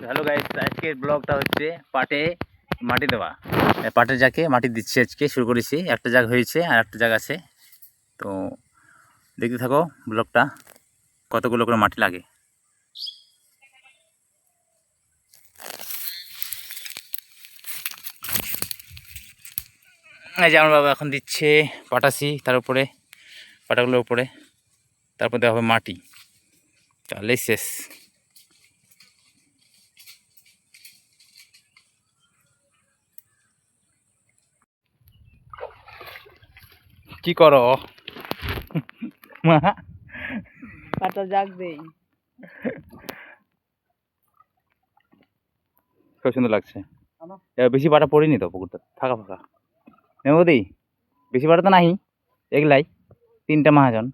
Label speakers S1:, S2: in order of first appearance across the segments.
S1: Hello guys, আজকের ব্লগটা হচ্ছে পাটে মাটি দেওয়া। পাটের জাকে মাটি দিচ্ছি, আজকে শুরু করেছি। একটা জাগ হয়েছে আর একটা জাগ আছে, তো দেখতে থাকো ব্লগটা, কতগুলো করে মাটি লাগে। এই যে আমার বাবা এখন দিচ্ছে পাটাশি, তার উপরে পাটাগুলোর উপরে, তারপর দেওয়া হবে মাটি, তাহলেই শেষ। কি করো মা?
S2: পাটা জাগ দেই।
S1: খুব সুন্দর লাগছে। বেশি পাটা পড়িনি তো, পুকুরটা ফাঁকা ফাঁকা। নেমদি বেশি পাটা তো নাহি, এগুলাই 3টা মহাজন।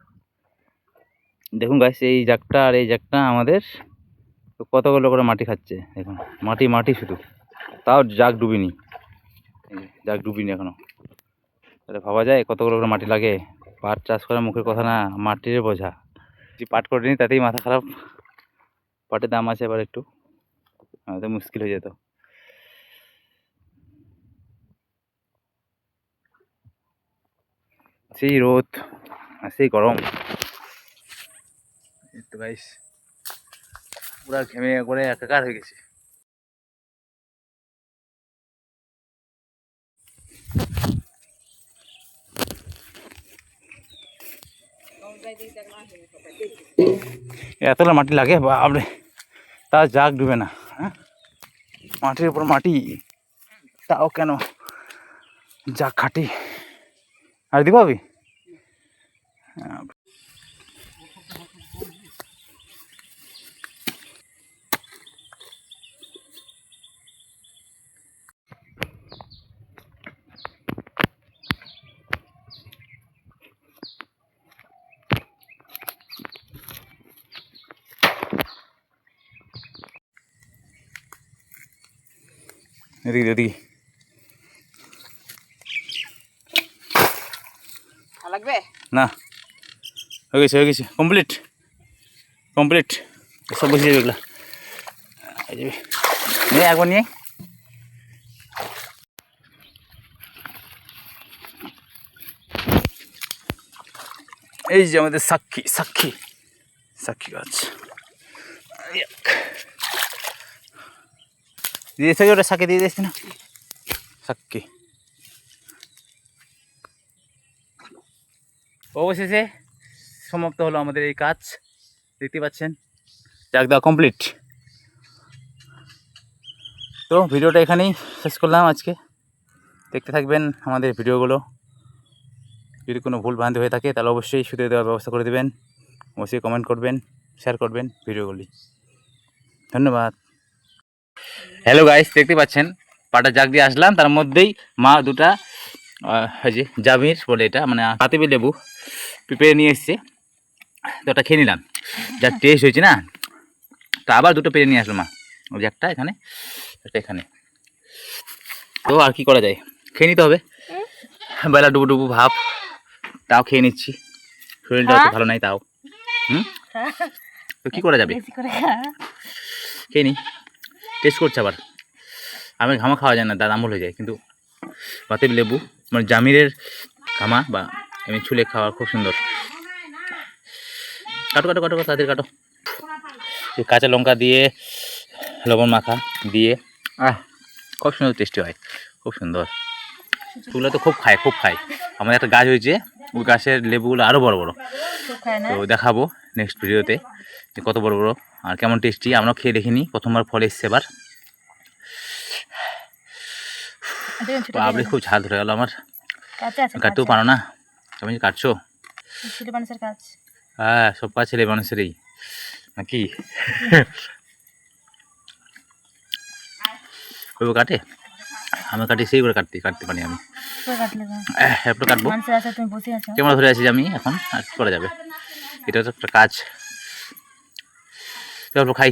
S1: দেখুন গাইস, এই জাগটা আর এই জাগটা আমাদের কতগুলো করে মাটি খাচ্ছে। দেখুন মাটি মাটি শুধু, তাও জাগ ডুবিনি, জাগ ডুবিনি এখনো। তাহলে ভাবা যায় কতগুলো করে মাটি লাগে। পাট চাষ করা মুখের কথা না, মাটির বোঝা। যে পাট করিনি তাতেই মাথা খারাপ। পাটের দাম আছে এবার একটু, তো মুশকিল হয়ে যেত। সেই রোদ আর সেই গরম, তো গাইস পুরা ঘেমে করে একাকার হয়ে গেছে। এতটা মাটি লাগে বাপরে, তা জাগ ডুবে না। হ্যাঁ, মাটির উপর মাটি, তাও কেন জাগ খাটি। আর দিব আমি এদিকে এদিকে
S2: লাগবে
S1: না, হয়ে গেছে কমপ্লিট কমপ্লিট। সব বসে যাবে এগুলা, নিয়ে একবার নিয়ে। এই যে আমাদের সাক্ষী সাক্ষী সাক্ষী গাছ দিয়েছে, ওটা সাক্ষী দিয়ে দিয়েছি না, সাক্ষী। অবশেষে সমাপ্ত হলো আমাদের এই কাজ, দেখতে পাচ্ছেন জাগ দেওয়া কমপ্লিট। তো ভিডিওটা এখানেই শেষ করলাম আজকে। দেখতে থাকবেন আমাদের ভিডিওগুলো। যদি কোনো ভুল ভ্রান্তি হয়ে থাকে তাহলে অবশ্যই শুধু দেওয়ার ব্যবস্থা করে দেবেন। অবশ্যই কমেন্ট করবেন, শেয়ার করবেন ভিডিওগুলি। ধন্যবাদ। হ্যালো গাইস, দেখতে পাচ্ছেন পাটা জাগ দিয়ে আসলাম, তার মধ্যেই মা দুটা যে জামির বলে, এটা মানে পাতিবি লেবু পেঁপে নিয়ে এসছে, তো ওটা খেয়ে নিলাম। যা টেস্ট হয়েছে না, তো আবার দুটো পেরে নিয়ে আসলো মা। ওই যে একটা এখানে, একটা এখানে। তো আর কি করা যায়, খেয়ে নিতে হবে। বেলা ডুবু ডুবু ভাব, তাও খেয়ে নিচ্ছি। শরীরটা অত ভালো নাই তাও। তো কী করা যাবে, খেয়ে নি। টেস্ট করছে আবার। আমি ঘামা খাওয়া যায় না, দাদা আমল হয়ে যায়, কিন্তু পাতিব লেবু মানে জামিরের ঘামা বা এমনি ছুলে খাওয়া খুব সুন্দর। কাটো কাটো কাটো তাদের কাটো। কাঁচা লঙ্কা দিয়ে লবণ মাখা দিয়ে খুব সুন্দর টেস্টি হয়, খুব সুন্দর। সেগুলো তো খুব খায় খুব খায়। আমাদের একটা গাছ হয়েছে, ওই গাছের লেবুগুলো আরও বড় বড়। তো দেখাবো নেক্সট ভিডিওতে যে কত বড় বড় আর কেমন টেস্টি। আমরাও খেয়ে দেখিনি, প্রথমবার ফল এসছে এবার। আপনি খুব ঝাল ধরে গেল আমার, কাটতেও পারো না। তুমি কাটছো? হ্যাঁ, সব কাজ ছেলে মানুষেরই নাকি? কইব কাটে, আমি কাটি সেই করে কাটতে পারি আমি। একটু কাটবো, ক্যামেরা ধরে আছি আমি এখন, আর কি করা যাবে, এটা তো একটা কাজ। তারপর খাই,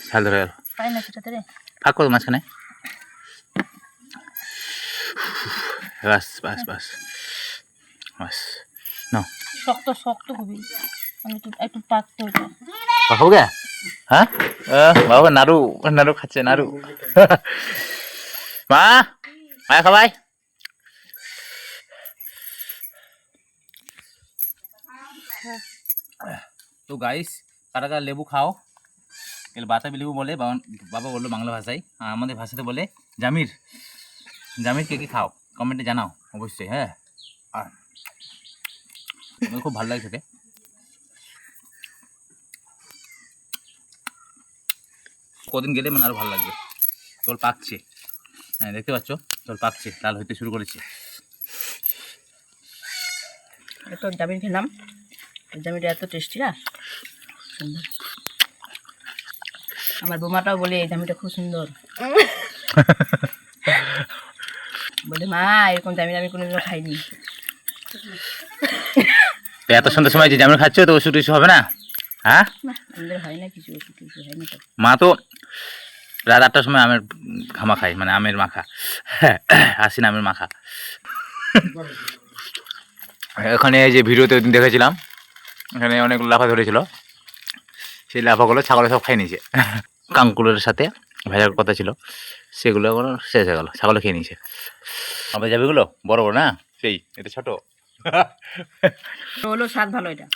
S1: ঝাল ধরে গেল। ফাঁক করো মাঝখানে, বাস বাস বাস বাস। নাও,
S2: শক্ত শক্ত খুবই, একটু পাকতে হবে।
S1: পাকাবো গে? হ্যাঁ বাবা নাড়ু নাড়ু খাচ্ছে নাড়ু মা মায়া খাবাই তো গাইস কারা কারা লেবু খাও এর বাতাবি লেবু বলে বাবা বললো বাংলা ভাষায় আর আমাদের ভাষাতে বলে জামির জামির কে কি খাও কমেন্টে জানাও অবশ্যই হ্যাঁ আমার খুব ভালো লাগে খেতে কদিন গেলে মানে আরো ভালো লাগবে তোর পাকছে হ্যাঁ দেখতে পাচ্ছ তোর পাকছে লাল হইতে শুরু করেছে
S2: একটু জামিন খেলাম জামিনটা এত টেস্টি না সুন্দর আমার বোমাটাও বলে এই জামিনটা খুব সুন্দর বলে মা এরকম জামিন আমি কোনোদিনও খাইনি
S1: তো এত সন্ধ্যার সময় যে জামিন খাচ্ছ তো ওষুধ টষুধ হবে না হ্যাঁ
S2: না আমাদের হয় না কিছু ওষুধ টষুধ হয় না তো
S1: মা তো রাত 8টার সময় আমের ঘামা খায় মানে আমের মাখা আসিন আমের মাখা এখানে যে ভিডিওতে ওই দিন দেখেছিলাম এখানে অনেক লাফা ধরেছিল সেই লাফাগুলো ছাগলে সব খাই নিয়েছে কাঙ্কুলের সাথে ভেজার কথা ছিল সেগুলো এখন শেষ হয়ে গেল ছাগলে খেয়ে নিয়েছে আমাদের যাবিগুলো বড় বড় না সেই এটা ছোট
S2: হলো স্বাদ ভালো এটা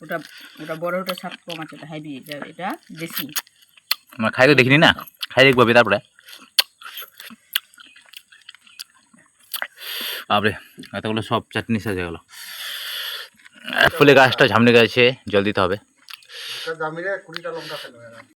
S2: ওটা ওটা বড় ওটা স্বাদ কম আছে এটা হেভি এটা দেশি
S1: আমরা খাই তো দেখিনি না খাই দেখবো তারপরে বাপরে এতগুলো সব চাটনি শেষ হয়ে গেল ফুলে গাছটা ঝামনে গেছে জল দিতে হবে